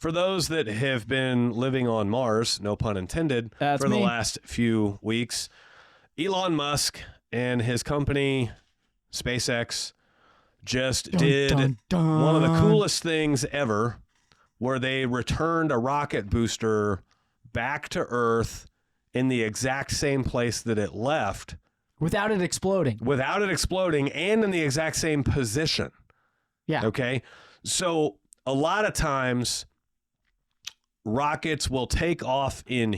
For those that have been living on Mars, no pun intended, That's for the me. last few weeks, Elon Musk and his company, SpaceX, just did one of the coolest things ever, where they returned a rocket booster back to Earth in the exact same place that it left. Without it exploding. Without it exploding, and in the exact same position. Yeah. Okay? So a lot of times rockets will take off in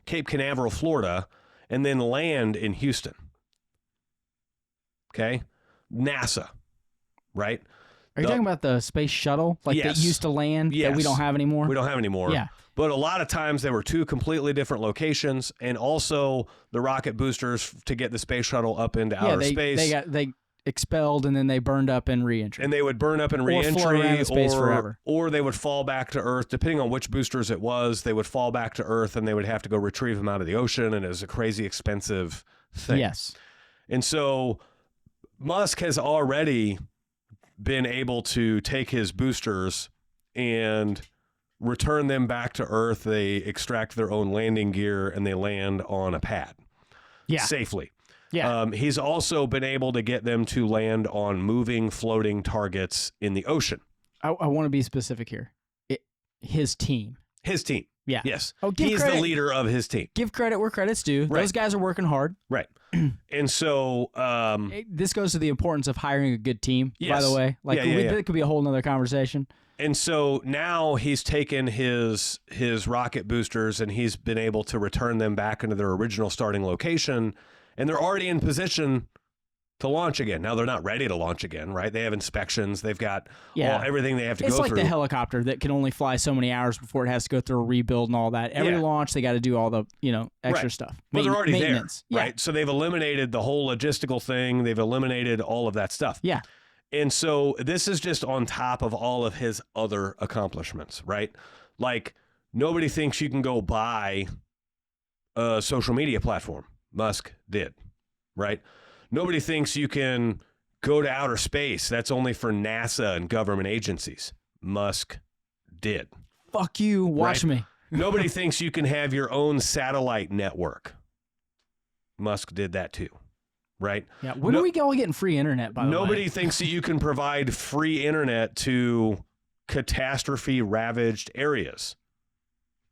Cape Canaveral, Florida, and then land in Houston. Okay? NASA, right? Are you talking about the space shuttle? Like Yes. that used to land that we Yes. don't have anymore? We don't have anymore. Yeah. But a lot of times they were two completely different locations, and also the rocket boosters to get the space shuttle up into outer space. They expelled and then they burned up in re-entry. And they would burn up in Or float re-entry, around in space forever. or they would fall back to Earth, depending on which boosters it was. They would fall back to Earth, and they would have to go retrieve them out of the ocean, and it was a crazy expensive thing. Yes. And so Musk has already been able to take his boosters and return them back to Earth. They extract their own landing gear, and they land on a pad safely. Yeah. He's also been able to get them to land on moving, floating targets in the ocean. I want to be specific here. His team. His team. Yeah. Yes. Oh, give He's credit. the leader of his team. Give credit where credit's due. Right. Those guys are working hard. Right. And so This goes to the importance of hiring a good team, by Yes. the way. Like, Yeah. that could be a whole nother conversation. And so now he's taken his rocket boosters, and he's been able to return them back into their original starting location, and they're already in position to launch again. Now, they're not ready to launch again, right? They have inspections. They've got everything they have to It's go like through. the helicopter that can only fly so many hours before it has to go through a rebuild and all that. Every launch, they got to do all the extra Right. stuff. Well, they're already there, maintenance. Yeah. right? So they've eliminated the whole logistical thing. They've eliminated all of that stuff. Yeah. And so this is just on top of all of his other accomplishments, right? Like, nobody thinks you can go buy a social media platform. Musk did, right? Nobody thinks you can go to outer space. That's only for NASA and government agencies. Musk did. Fuck you. Watch Right. me. Nobody thinks you can have your own satellite network. Musk did that too, right? Yeah. When are we all getting free internet, by the way? Nobody thinks that you can provide free internet to catastrophe-ravaged areas.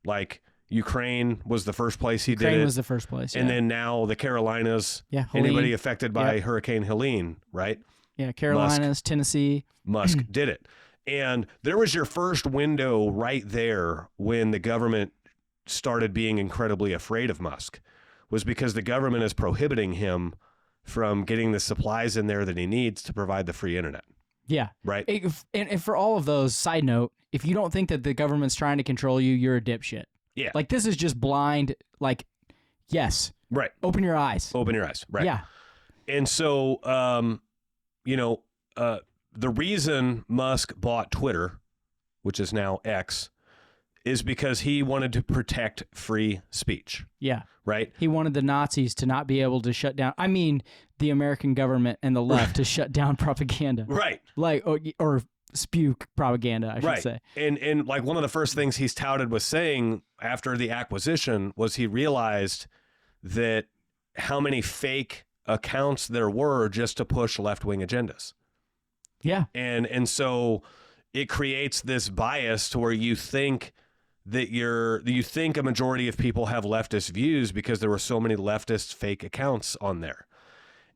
Like Ukraine was the first place he did Ukraine it. was the first place. And yeah. then now the Carolinas, Yeah, anybody Helene. affected by Hurricane Helene, right? Yeah, Carolinas, Tennessee. Musk did it. And there was your first window right there when the government started being incredibly afraid of Musk, was because the government is prohibiting him from getting the supplies in there that he needs to provide the free internet. Yeah. Right. And for all of those, side note, if you don't think that the government's trying to control you, you're a dipshit. Yeah. Like, this is just blind. Like, yes. Right. Open your eyes. Open your eyes. Right. Yeah. And so, the reason Musk bought Twitter, which is now X, is because he wanted to protect free speech. Yeah. Right. He wanted the Nazis to not be able to shut down. I mean, the American government and the left to shut down propaganda. Right. Like, or spew propaganda, I should Right. say. And like one of the first things he's touted was saying after the acquisition was he realized that how many fake accounts there were just to push left-wing agendas. Yeah. And so it creates this bias to where you think that you think a majority of people have leftist views because there were so many leftist fake accounts on there.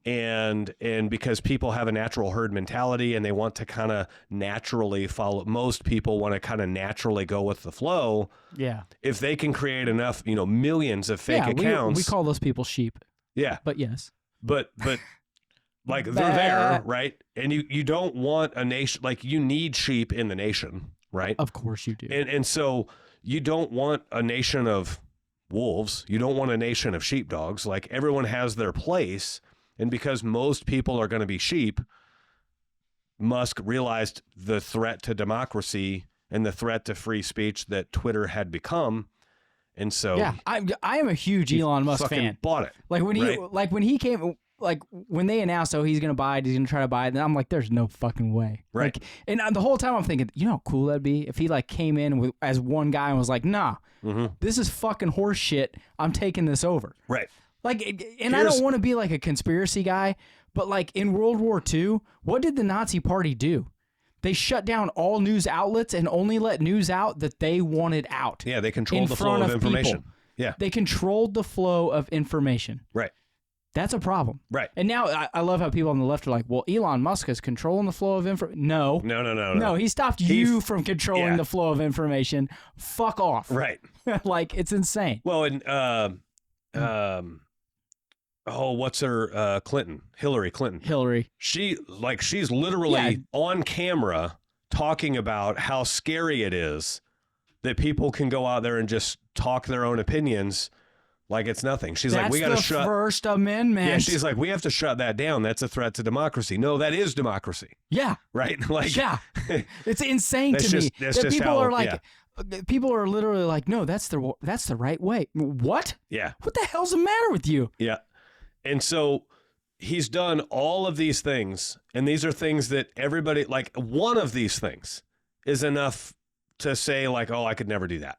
And because people have a natural herd mentality and they want to kind of naturally follow, most people want to kind of naturally go with the flow. Yeah. If they can create enough, millions of fake accounts. We call those people sheep. Yeah. But yes. But like they're there, right? And you don't want a nation, like you need sheep in the nation, right? Of course you do. And so you don't want a nation of wolves. You don't want a nation of sheepdogs. Like everyone has their place. And because most people are going to be sheep, Musk realized the threat to democracy and the threat to free speech that Twitter had become. And so yeah, I am a huge Elon Musk fan. Bought it. Like when he came, like when they announced, oh, he's gonna buy it, he's gonna try to buy it, and I'm like, there's no fucking way. Right. Like, and the whole time I'm thinking, you know how cool that'd be if he like came in as one guy and was like, nah, this is fucking horse shit. I'm taking this over. Right. Like, and I don't want to be like a conspiracy guy, but like in World War II, what did the Nazi Party do? They shut down all news outlets and only let news out that they wanted out. Yeah, they controlled the flow of information. People. Yeah. They controlled the flow of information. Right. That's a problem. Right. And now I love how people on the left are like, well, Elon Musk is controlling the flow of information. No. No, he stopped you from controlling the flow of information. Fuck off. Right. Like, it's insane. Well, and what's her Hillary Clinton. She's literally on camera talking about how scary it is that people can go out there and just talk their own opinions like it's nothing. She's like, we got to shut. That's the First Amendment. Yeah, she's like, we have to shut that down. That's a threat to democracy. No, that is democracy. Yeah. Right? Like, yeah. It's insane to me that people are like, people are literally like, no, that's the right way. What? Yeah. What the hell's the matter with you? Yeah. And so he's done all of these things, and these are things that everybody, like, one of these things is enough to say, like, oh, I could never do that.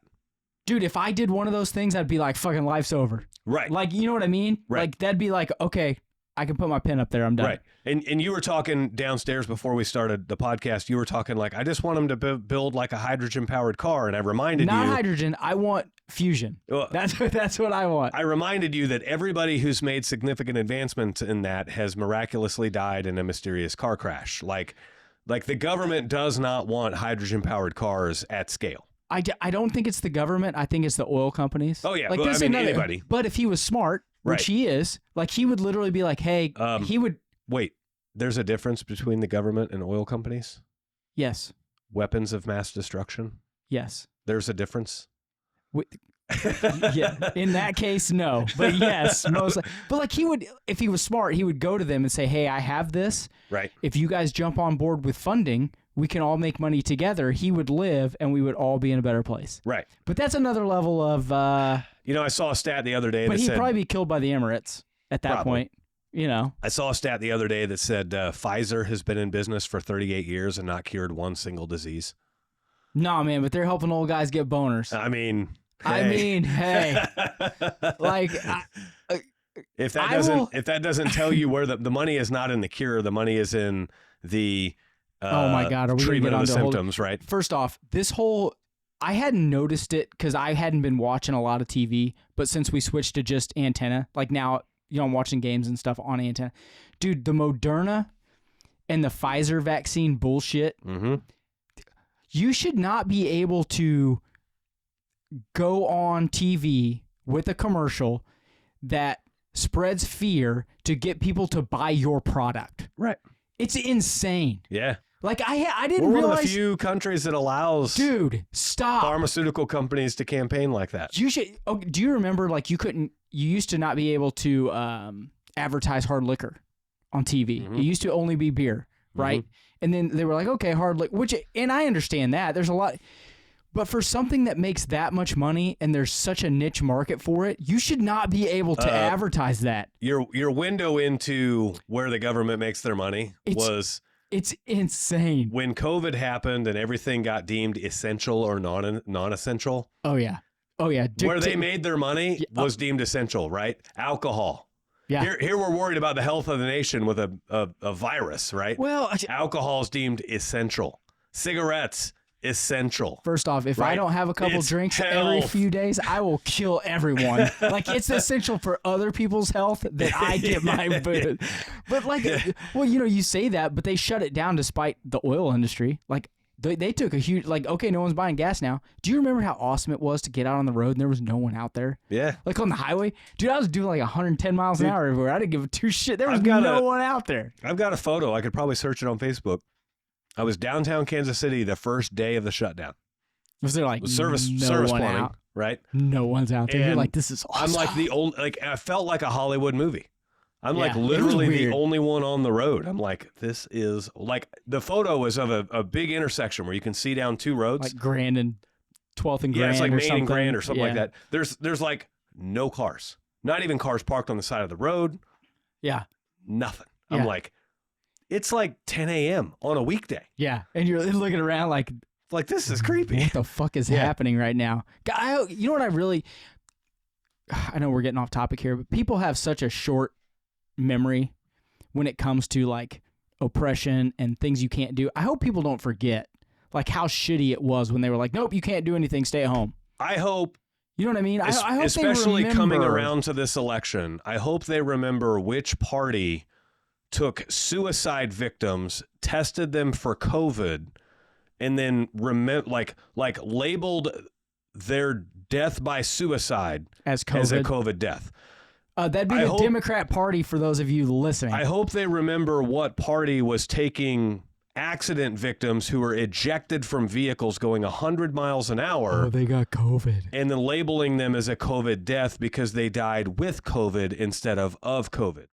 Dude, if I did one of those things, I'd be like, fucking life's over. Right. Like, you know what I mean? Right. Like, that'd be like, okay, I can put my pen up there. I'm done. Right. And you were talking downstairs before we started the podcast. You were talking like, I just want him to build like a hydrogen-powered car. And I reminded you. Not hydrogen. I want fusion. That's what I want. I reminded you that everybody who's made significant advancements in that has miraculously died in a mysterious car crash. Like the government does not want hydrogen-powered cars at scale. I don't think it's the government. I think it's the oil companies. Oh, yeah. Like, well, I mean, anybody. But if he was smart, which he is, like, he would literally be like, hey, he would. Wait, there's a difference between the government and oil companies? Yes. Weapons of mass destruction? Yes. There's a difference? Yeah. In that case, no. But yes, mostly. But like, he would, if he was smart, he would go to them and say, hey, I have this. Right. If you guys jump on board with funding, we can all make money together. He would live and we would all be in a better place. Right. But that's another level of... I saw a stat the other day that said... But he'd probably be killed by the Emirates at that point. You know. I saw a stat the other day that said Pfizer has been in business for 38 years and not cured one single disease. Nah, man, but they're helping old guys get boners. I mean, hey. Like... if that doesn't tell you where the money is not in the cure, the money is in the... oh my God! Are we treatment gonna of get the on to symptoms, right? First off, I hadn't noticed it because I hadn't been watching a lot of TV. But since we switched to just antenna, like now, I'm watching games and stuff on antenna. Dude, the Moderna and the Pfizer vaccine bullshit. Mm-hmm. You should not be able to go on TV with a commercial that spreads fear to get people to buy your product. Right. It's insane. Yeah. Like, I didn't realize... We're one of the few countries that allows... Dude, stop. ...pharmaceutical companies to campaign like that. You should... Oh, do you remember, like, you used to not be able to advertise hard liquor on TV. Mm-hmm. It used to only be beer, right? Mm-hmm. And then they were like, okay, hard liquor, and I understand that. There's a lot... But for something that makes that much money and there's such a niche market for it, you should not be able to advertise that. Your window into where the government makes their money was... It's insane. When COVID happened and everything got deemed essential or non-essential. Oh, yeah. Where they made their money was deemed essential, right? Alcohol. Yeah. Here we're worried about the health of the nation with a virus, right? Well, alcohol is deemed essential. Cigarettes, essential. First off, if I don't have a couple drinks every few days, I will kill everyone. Like, it's essential for other people's health that I get my food. But like, well, you say that, but they shut it down despite the oil industry. Like, they took a huge, like, okay, no one's buying gas now. Do you remember how awesome it was to get out on the road and there was no one out there? Yeah. Like on the highway? Dude, I was doing like 110 miles an hour everywhere. I didn't give a two shit. There was no one out there. I've got a photo. I could probably search it on Facebook. I was downtown Kansas City the first day of the shutdown. Was there like service plumbing, out? Right? No one's out there. And you're like, this is awesome. I'm like the only, like, I felt like a Hollywood movie. I'm like literally the only one on the road. I'm like, this is like, the photo is of a big intersection where you can see down two roads. Like Grand and 12th and Grand. Yeah, it's like Main and Grand or something like that. There's like no cars. Not even cars parked on the side of the road. Yeah. nothing. Yeah. I'm like, it's like 10 a.m. on a weekday. Yeah. And you're looking around like this is creepy. what the fuck is happening right now? You know what I know we're getting off topic here, but people have such a short memory when it comes to like oppression and things you can't do. I hope people don't forget like how shitty it was when they were like, nope, you can't do anything, stay at home. I hope. You know what I mean? I hope especially they remember. coming around to this election, I hope they remember which party took suicide victims, tested them for COVID, and then labeled their death by suicide as COVID. As a COVID death. That'd be the Democrat Party for those of you listening. I hope they remember what party was taking accident victims who were ejected from vehicles going 100 miles an hour. Oh, they got COVID. And then labeling them as a COVID death because they died with COVID instead of COVID.